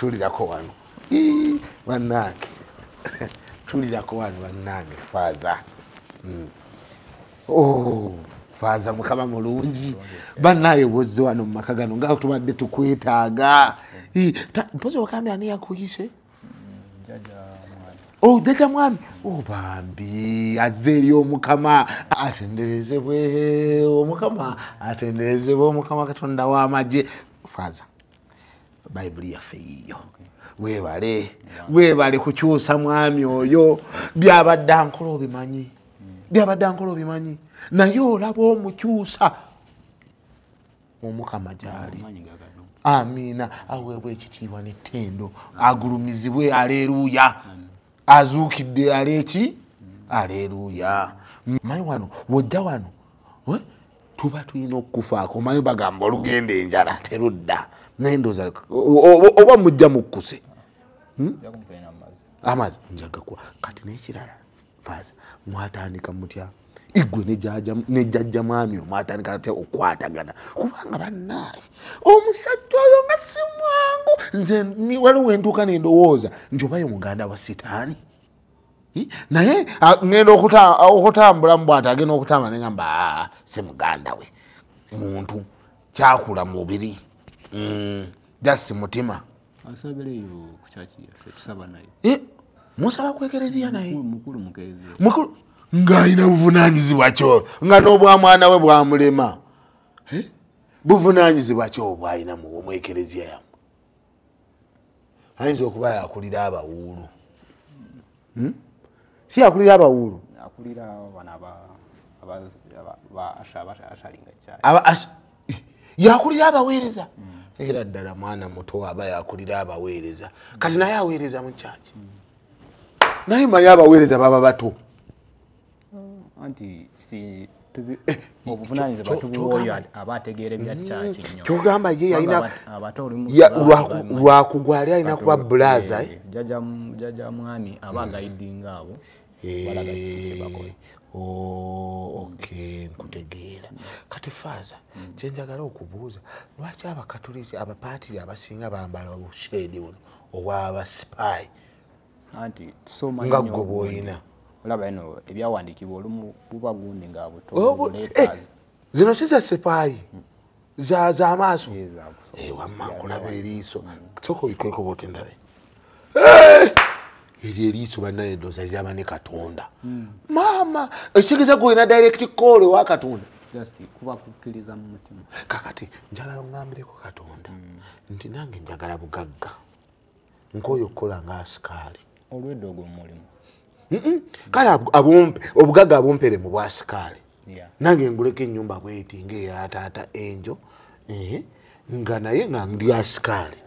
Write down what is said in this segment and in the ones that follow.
tulirako wano bannange tulirako wano bannange Faaza Faaza mukama mulungi bannaye bozze wano mu maka gano nga tubadde tukwetaaga mpozi wakambye ani yakuyise jaja mwami bambi azze eri omukama atenderezebwe omukama Katonda w'amagye Faaza Bayibuli yaffe yiyo weebale kukyusa mwami oyo byabadde ankola obimanyi naye olaba omukyusa omukama gyali amina aweebwe ekitiibwa n'ettendo agulumizibwe aleluya azuukidde aleki aleluya manyi wano wojja wano tuba tulina okufaako manyi bagamba olugenda enjala terudda nendoza oba mujja mukkuse amazi njagakwa kati n'ekirala Faaza mwatandika mutya igwe nejjajja mwami omwatandika atya okwatagana kubanga bannaye omusajja oyo nga si mwangu nze waliwo entuuka nendowooza nti obayo muganda wa sitaani naye ngenda okutambulamu bw'ati agenda okutamba nengamba si muganda we muntu kyakula mubiri just mutima asabireyo ku kyaki yaffe tusaba naye musaba ku ekereziya naye mukulu ng'alina buvunaanyizibwa kyo nga n'obwamwana we bwamulema buvunaanyizibwa kyo bw'alina mu ekereziya yamu ayinza okuba yakulira abawuulu si yakulira abawuulu yakulira abaweereza era ddala mwana muto aba yakulira abaweereza kati naye aweereza mu kyaki naye manyi abaweereza baba bato anti si obuvunaanyizibwa tubuwoyo aba ategeera ebya kyaki nnyo kyogamba ye yalina lwakugwali alina kuba bulaza jjajja mwami aba agayidinga abo balaga bakola okay nkutegeera kati Faaza kyenjagala okubuuza lwaki abakatoliki abapaatiri abasinga bambala obushedi buno obwaba spy anti tusoma nga gwe bw'olina olaba eno ebyawandiikibwa olumu buba gundi nga butoleetazi zino si za spy za maaso wamma nkulaba eriiso sooka obikweko bwoti ndabe eri eriiso bannaye eddooza lyaba ne Katonda maama ekitegeeza gwolina direct call wa Katonda kuba kukkiriza mu mutima kakati njagala ongambireko Katonda nti nange njagala bugagga nk'oyo okukola nga asikaali olwedde ogwo mulimu kale obugagga abumpere mu bwasikaali nange nguleko ennyumba bweti ng'eya taata Enjo nga naye nga ndi asikaali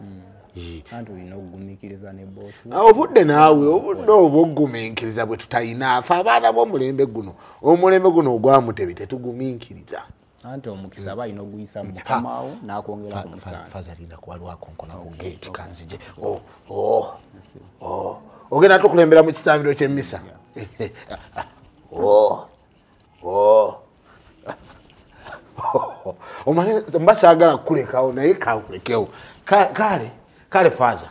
obudde naawe obudde oba ogumiikiriza bwe tutayina afe abaana b'omulembe guno omulembe guno ogwamutebi tetugumiikiriza anti omukisa aba alina oguyisa mu mukamawo n'akwongera ku musaala Faaza alinda kuwalwako nkola ku geeti kanzije ogenda tukulembera mu kitambiro ky'emmisa omanyi mba saagala kukulekawo naye kankulekewo kale Faaza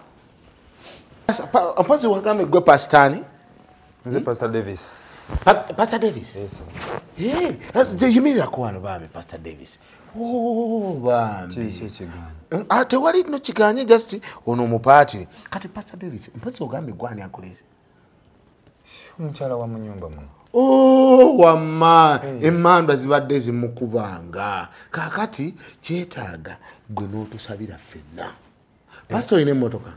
mpozi wagambe gwe pasitaani nze Pastor Davis Pastor Davis yimirirako wano baami Pastor Davis bambi tewali no kiganye just ono omupaatiri kati Pastor Davis mpozi ogambe gwani akoleze omukyala wa mu nyumba muno wamma emmandwa zibadde zimukubanga kakati kyetaaga gwe n'otusabira ffenna pastor ine emmotoka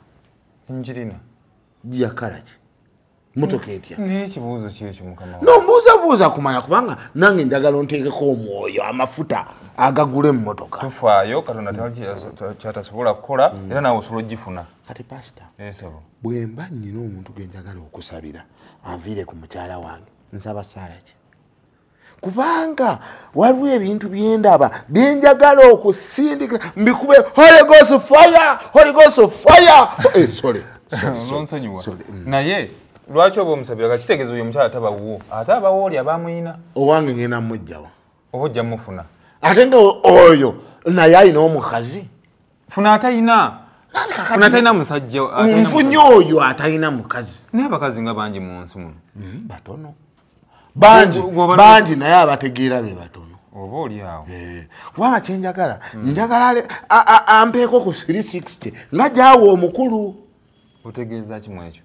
njirina yakalaki motoka etya n'ekibuuzo kyekyo mukama nombuuzabuuza kumanya kubanga nange njagala onteekeko omwoyo amafuta agagula emmotoka tufaayo Katonda tewali kyatasobola kukola era naawe osobola ogifuna kati pasita esabo bwe mba nnyina omuntu gwe njagala okusabira anviire ku mukyala wange nsaba saala ki kubanga waliwo ebintu byendaba byenjagala okusindika mbikube Holy Ghost fire sorry nsonyiwa naye lwaki oba omusabira kakitegeeza oyo omukyala tabawo ate abawo oli abamuyina owange ngenda mujjawa oba ojja mufuna ate nga oyo naye alina omukazi funa atayina Funataina musajja nfunye oyo atalina mukazi naye abakazi nga bangi mu nsi muno batono bangi naye abategeera be batono oba oli awo kubanga kyenjagala njagala ampeeko ku 360 nga gyawa omukulu otegeeza kimu ekyo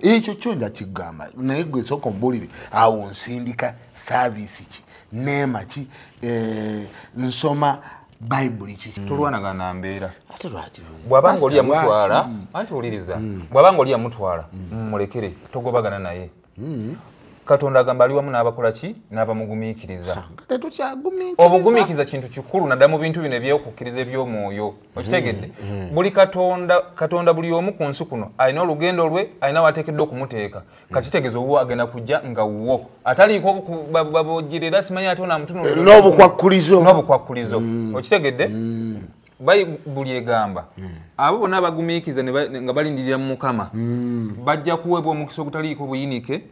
ekyo kyo ndakigamba naye gwe sooka ombulire awo nsindika saavisi ki neema ki nsoma bayibuli ki tulwanagana na mbeera ate lwaki bw'abanga oli yamutwala anti wuliriza bw'abanga oli yamutwala mulekere togobagana naye Katonda agamba ali wamu n'abakola ki n'abamugumiikiriza obugumiikiriza kintu kikulu naddala mu bintu bino ebyokukkiriza eby'omwoyo okitegedde buli katonda buli omu ku nsi kuno alina olugendo lwe alina wateekeddwa okumuteeka kakitegeeza owo agenda kujja nga wuwo ataliiko babojjerera simanyi ate n'obukwakkulizo okitegedde bayibuli egamba abo bonna abagumiikiriza nga balindirira mu Mukama bajja kuweebwa omukisa ogutaliiko buyinike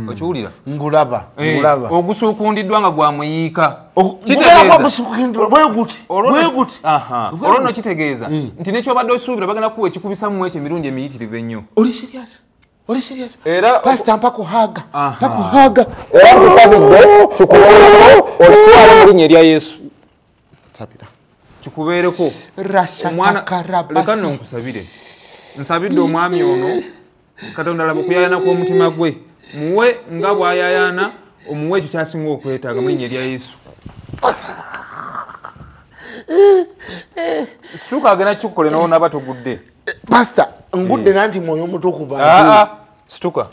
okiwulira ngulaba ogusuukundiddwa nga gwamuyiika olwo nno kitegeeza nti nekyobadde osuubira bagenda kuwa ekikubisa mu ekyo emirundi emiyitirivu ennyo era mpakuhaga olitwala mu linnya erya Yesu kikubeereko leka nno nkusabire nsabidde omwami ono Katonda laba okuyayaana kw'omutima gwe muwe nga bw'ayayaana omuwe ekyo kyasinga okwetaaga mu linnya erya Yesu situka agenda kikukole n'onaba togudde pastor ngudde nanti mwoyo mutukuvu situka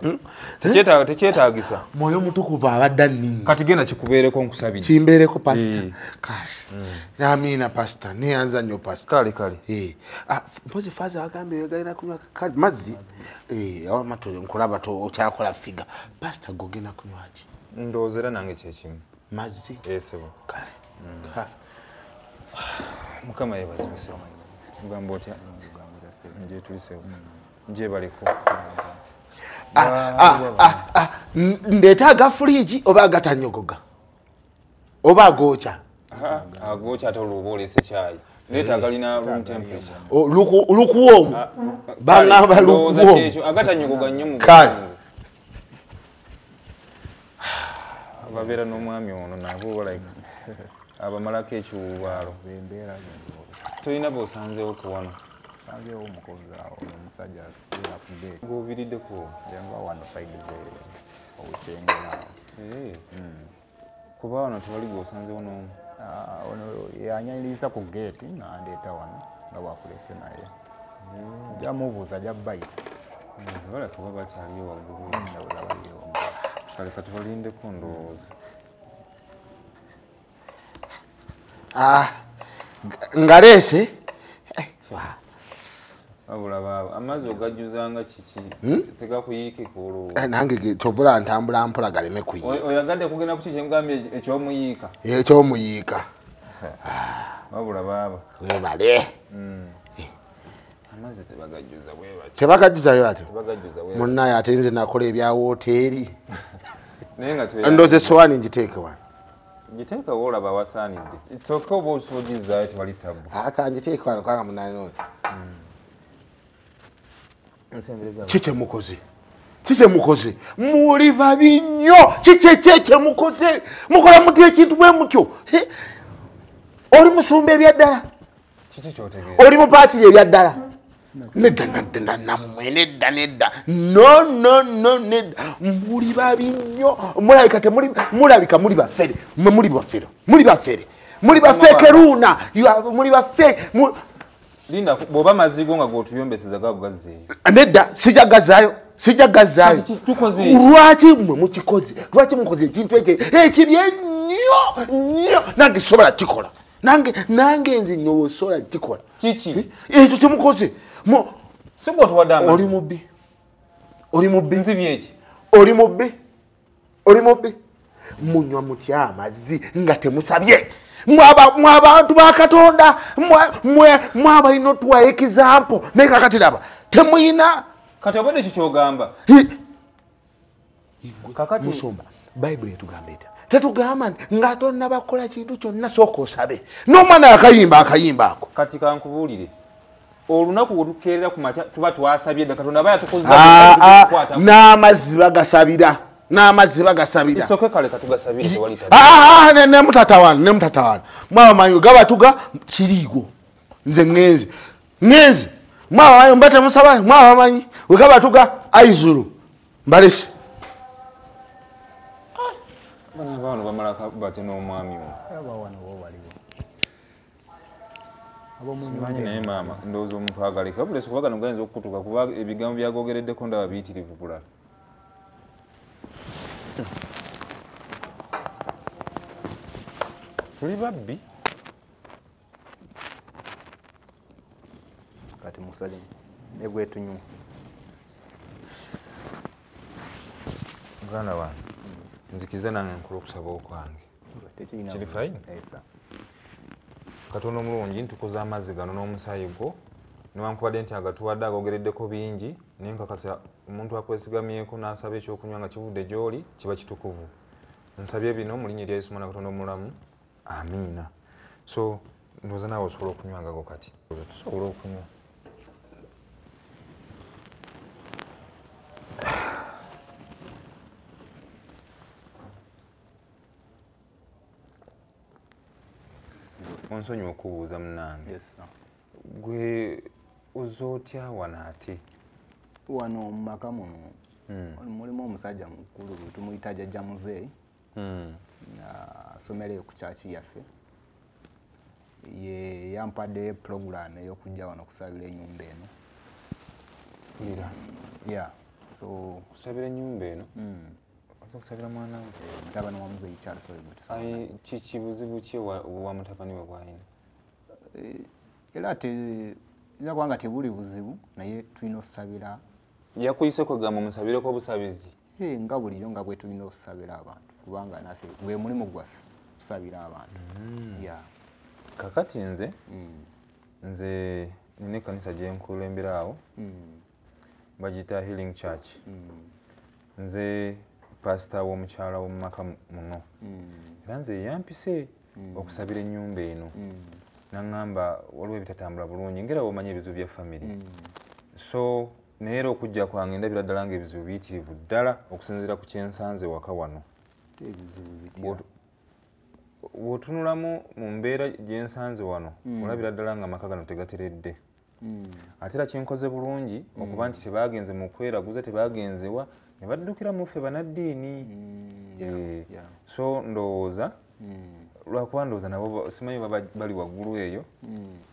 tekyetaagisa mwoyo mutukuvu abadde nninga kati genda kikubeereko nkusabire kimbeereko pastor kash amina pastor neyanza nnyo pastor kale mpozi faza agambye yagenda kunywa mazzi awamatule nkulaba okyakola figa pastor gogenda kunywaki ndoozera nange kyekimu mazzi esebo kale Mukama yebazibisewo mugamba otya njetulisewo njebaleko ndeetaaga fridge oba agatanyogoga oba agoocha agoocha ate olwoba olese kyayi neetaaga lina room temperature lukuwomu baŋŋamba lukuwomu agatanyogoga nnyo mu ababeera n'omwami ono nabo balayika abamalako ekiwuwaalo tolina b'osanzeewo kuwano g'obiriddeko kuba wano tewali g'osanzeewo n'omu yanyanyiriza ku geeti n'andeeta wano nga bwakulese naye jamubuuza jabbayita baleka kuba bakyaliyo waggulu kale kati balindeko ndowooza ngaleese wabula baaba amazzi ogajjuzanga kiki tegakuyiikeko olwo nange tobula ntambula mpola galeme kuyiika oyagadde kugenda ku kiki kyemugambye ekyomuyiika ekyomuyiika wabula baaba webale amazzi tebagajjuza bwebati tebagajjuzayo ate munnaye ate nze nakola ebya woteeri naye nga ndoze sowaani ngiteeke wano giteeka woolaba awasaanidde soka oba osogizaayo tewali tabu kangiteeke wano kwanga munanoni kikyemukoze muli babi nnyo kikyemukoze mukola mutya ekintu bwe mutyo oli musumba ebyaddala kiki kyotegeera oli mupaatiri ebyaddala nedda nedda no nedda muli babi nnyo mulabika muli baffere muli bafeekeruuna muli baffe linda bw'oba mazigo nga g'otuyombeseza gago gazzeeyo nedda sijja gazzaayo lwaki mwe mukikoze lwaki mukoze ekintu ekibi ennyo nange sobola kikola nange nze nnyo osobola kikola kiki ekyo kyemukoze sigwotuwadde amazzi oli mubbi nzibi eki oli mubbi munywa mutya amazzi nga temusabye mwabantu ba Katonda mwabalina otuwa example naye kakati laba temuyina kati obadde ekyo kyogamba kakati musumba bayibuli etugamba eta tetugamba nga tonnabakola kintu kyonna sooka osabe n'omwana akayimba ako kati kankubuulire olunaku olukeerera ku makya tuba twasabye dda Katonda aba yatukoza n'amazzi bagasabira isoke kale katugasabire tewali ne mutatawana mwabamanyi gabatuga kiriigo nze ŋŋenzi mwabamanyi mbate musaba mwabamanyi wegabatuga aizulu mbalese bano bamala bate n'omwami manyi naye maama ndowooza omuntu agaleka bulesi kuba gano gayinza okukutuka kuba ebigambo byagogereddeko ndaba biyitirivu kulala tuli babbi kati musale negwetunyuma muganda wange nzikiza nange nkola okusaba okwange kiri fayini Katonda omulungi ntukoze amazzi gano n'omusaayi gwo newankubadde nti agatuwadde agogereddeko bingi naye nkakasa omuntu akwesigamyeko n'asaba ekyokunywa nga kivudde gy'oli kiba kitukuvu nsabye bino mu linnya erya Yesu Mwana Katonda omulamu amiina so ndowooza naawe osobola okunywangako kati tusobola okunywa onsonyi okubuuza munange gwe oza otya wano ate wano mu maka muno mulimu omusajja mukulu tumuyita jjajja muzeeyi asomera ku kyaki yaffe ye yampadde program ey'okujja wano kusabira ennyumba eno so kusabira ennyumba eno okusabira mwana we mutabani wa muzeeyi Charles Oyo kiki buzibu ki wa mutabani we bwalina era ina kubanga tebuli buzibu naye tulina okusabira yakuyise kwegamba musabireko obusabizi nga buliyo nga bwe tulina okusabira abantu kubanga naffe gwe mulimu gwaffe tusabira abantu kakati nze nina ekkanisa gye nkulembera awo bagiyita Healing Church nze pasita w'omukyala w'omu maka muno era nze yampise okusabira ennyumba eno naŋŋamba waliwo ebitatambula bulungi ngera bw'omanyi ebizibu bya famire so naye era okujja kwange ndabira ddala ng'ebizibu biyitirivu ddala okusinziira ku kyensanze waka wano bw'otunulamu mu mbeera gyensanze wano olabira ddala nga amaka gano tegateredde ate era kinkoze bulungi okuba nti tebagenze mu kweraguza tebagenzewa ne baddukira muffe bannaddiini so ndowooza lwakuba ndowooza nabo simanyi bali waggulu eyo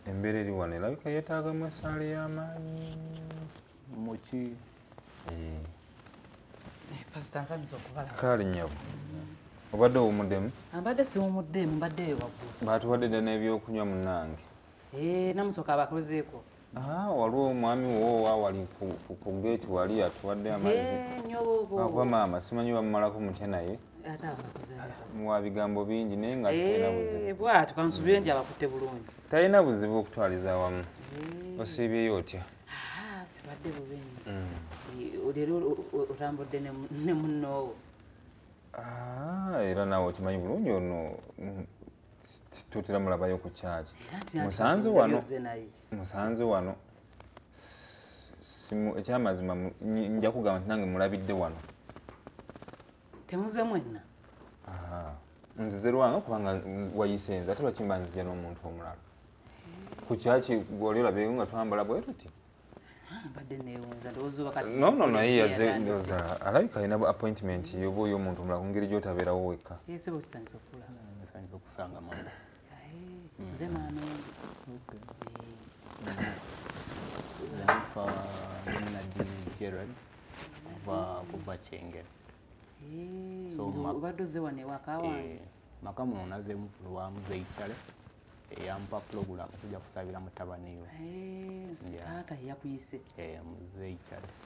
embeera eri wano erabika yeetaagamu essaala y'amaanyi muki pasita nsanyusa okubalaba kaali nnyabo obadde owumuddemu mbadde siwumuddemu mbadde waggulu baatuwadde dda n'ebyokunywa munnange namusooka abakozeeko waliwo omwami wowa wali ku geeti wali atuwadde amazzi akuba maama simanyi bamumalako mutya naye wa bigambo bingi naye nga talina buzibu bwatyo kansubire nti abakutte bulungi talina buzibu okutwaliza awamu osiibyeyo otya sibadde bubenyi leero otambudde ne munnoowo era naawe okimanyi bulungi ono tutera mulabayo ku kyaki musanze wano ekyamazima nja kugamba nti nange mulabidde wano temuze mwenna nzize lwanga kubanga wayisenza ate lwakimba nzija n'omuntu omulala ku kyaki gwoli olabeeko nga twambala bwe tuti naye yaze ndoza alabika alina appointment yoba oyo omuntu omulala ku ngeri gy'otabeerawo wekka okusanga mama nze maama nfa Nadine Gerard kuva Kyengera obadde oze wano ewaka wange maka muno naze lwa Muzeeyi Charles eyampa program kujja kusabira mutabani we taata yakuyise Muzeeyi Charles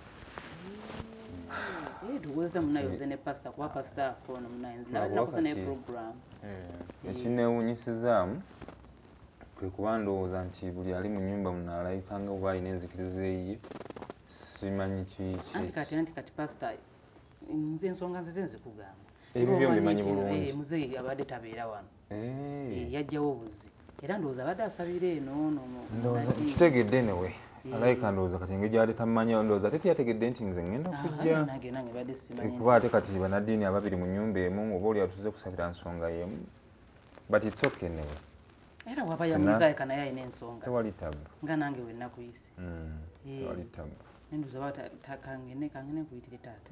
tuweza munayoze ne pasita kuba pasita akono nakoze ne program ekinewunyisizaamu kwe kuba ndowooza nti buli ali mu nnyumba muno alayika nga oba alina enzikiriza eyiye simanyi kiki anti kati pasita nze ensonga nzize nzikugamba ebyo byo mbimanyi bulungi muzeeyi abadde tabeera wano yajjawo obuzi era ndowooza badde asabira eno kitegedde newe alayika ndowooza kati engeri gyali tamanya ndowooza ate tiyategedde nti nze ngenda okujja kuba ate kati banaddiini ababiri mu nnyumba emu oba oli atuze kusabira nsonga yemu but it's okay newe era waba yamuzaye kana yayina ensonga tewali tabu nga nange we nakuyise tewali tabu nenduza kangene nkuyitire taata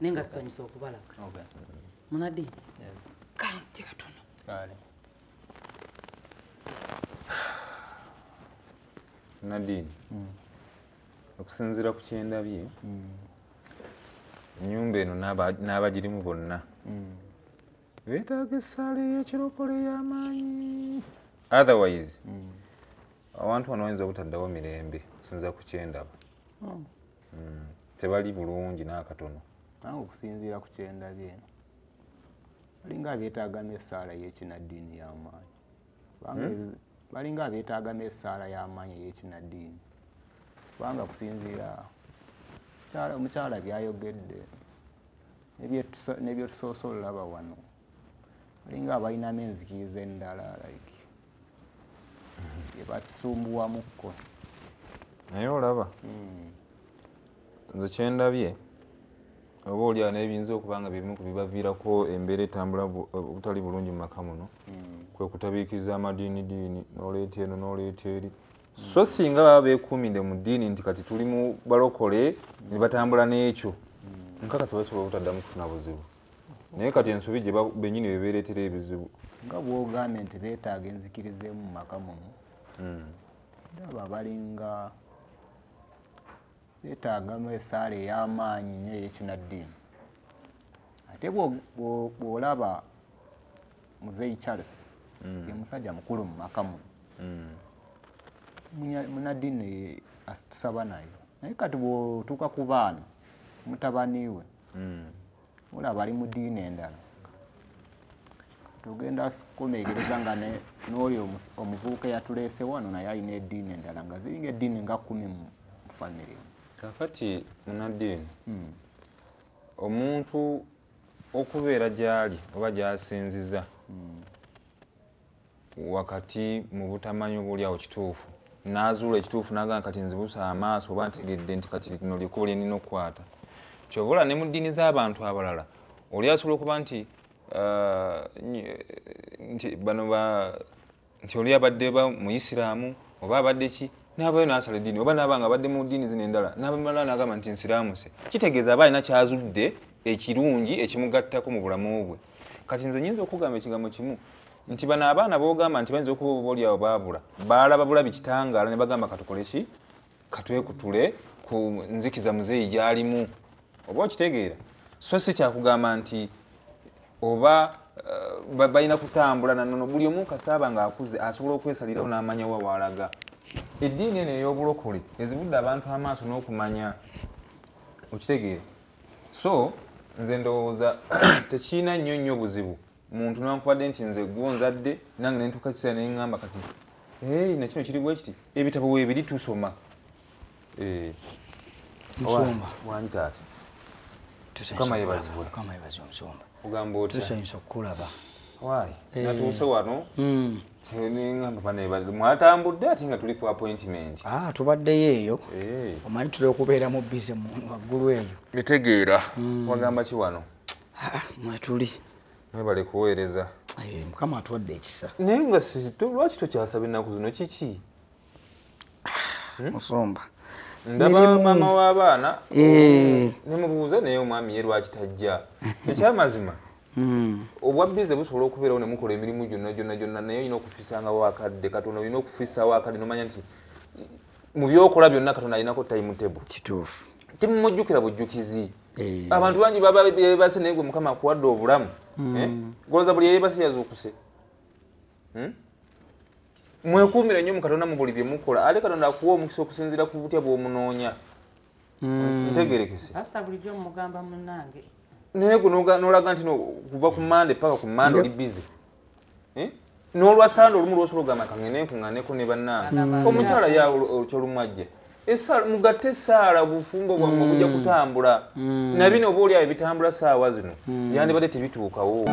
naye nga tusanyusa okubalaka Munaddiini kanzite katono Nadine okusinziira ku kyendabye ennyumba eno n'abagirimu bonna beetaaga essaala ey'ekirokole y'amaanyi otherwise abantu wano bayinza obutaddawo mirembe okusinziira ku kyendaba tebali bulungi n'akatono nange okusinziira ku kyendabye eno balinga abeetaagamu essaala y'ekinaddiini y'amaanyi balinga abeetaagamu essaala y'amaanyi ey'ekinaddiini kubanga kusinziira omukyala byayogedde nebyetusoose olulaba wano balinga abalinamu enzikiriza endala like ebasumbuwamukko naye olaba nze kyendabye oba olyawo n'ebiyinza okuba nga bimu ku bibaviirako embeera etambula obutali bulungi mu maka muno kwe kutabiikiriza amadiinidiini n'oleeta eno n'oleeta eri so singa baba beekuumidde mu ddiini nti kati tuli mu balokole ne batambula n'ekyo nkakasa basobola obutaddamu kufuna buzibu naye kati ensobi gye bennyini bebeereetera ebizibu nga bwogambye nti beetaaga enzikiriza emu mu maka muno ndaba balinga beetaagamu essaala ey'amaanyi nnyo ey'ekinaddiini ate bw'olaba muzeeyi Charles ye musajja mukulu mu maka muno munaddiini tusaba naye kati bw'otuuka ku baana mutabani we olaba ali mu ddiini endala tugenda kukomegereza nga n'oli omuvubuka eyatuleese wano naye alina eddiini endala nga ziringa eddiini nga 10 mu famire kakati munaddiini omuntu okubeera gy'ali oba gy'asinziza wakati mu butamanyi obuli awo kituufu n'azuula ekituufu n'agamba kati nzibusa amaaso oba ntegedde nti kati lino lyekubo lye nina okukwata kyobula ne mu ddiini z'abantu abalala oli asobola okuba nti oli abadde muyisiraamu oba abadde ki n'avayo n'asala eddiini oba n'aba nga abadde mu ddiini zino endala n'abamala n'agamba nti nsiraamuse kitegeeza aba alina kyazudde ekirungi ekimugattako mu bulamu bwe kati nze nyinza okugamba ekigambo kimu nti bano abaana boogamba nti bayinza okuba oba oliawo baabula baalaba bulabi kitangaala ne bagamba katukole ki katwekutule ku nzikiza muzeeyi gy'alimu oba okitegeera so si kyakugamba nti oba balina kutambula nanono buli omu kasaaba ng'akuze asobola okwesalirawo n'amanya wa waalaga eddiini eno ey'obulokole ezibudde abantu amaaso n'okumanya okitegeera so nze ndowooza tekiina nnyo buzibu muntu nankubadde nti nze gwonzadde nange nentuuka kiseera neŋŋamba kati nakino kiri bwe kiti ebitabo weebiri tusoma Musumba wanyi taata kama yebazibwe Musumba ogamba otya tusanyusa okukulaba waayi natuuse wano neŋŋamba paneebadde mwatambudde ate nga tuli ku appointment tubaddeyo eyo omanyi tuli okubeera mu bize waggulu eyo bitegeera wagamba ki wano mwetuli mwebale kuweereza mukama atuwadde ekisa naye nga lwaki tokyasaba ennaku zino kiki Musumba ndaba maama w'abaana nemubuuza naye omwami ye lwaki tajja ekyamazima obwabbize busobola okubeerawo ne mukola emirimu gyonna naye olina okufiisangawo akadde katonda olina okufiisawo akadde nomanya nti mu byokola byonna katonda alinako timetable kituufu timumujjukira bujjukizi abantu bangi baba beebase naye gwe mukama akuwadde obulamu golooza buli yeebase yazuukuse mwekuumire nnyo mu katonda mu buli bye mukola ate katonda akuwa omukisa okusinziira ku butya bw'omunoonya ntegerekese pasita bulijjo mugamba munnange naye gwe n'olaga nti kuva ku mande paka ku mande oli bize n'olwasanda olumu lwosobola ogamba kangenekuŋŋaneko ne bannange omukyala kyolumwajja mugatte essaala bufumbo bwammwe bujja kutambula nabino oba oli awo ebitambula saawa zino byandibadde tebituukawo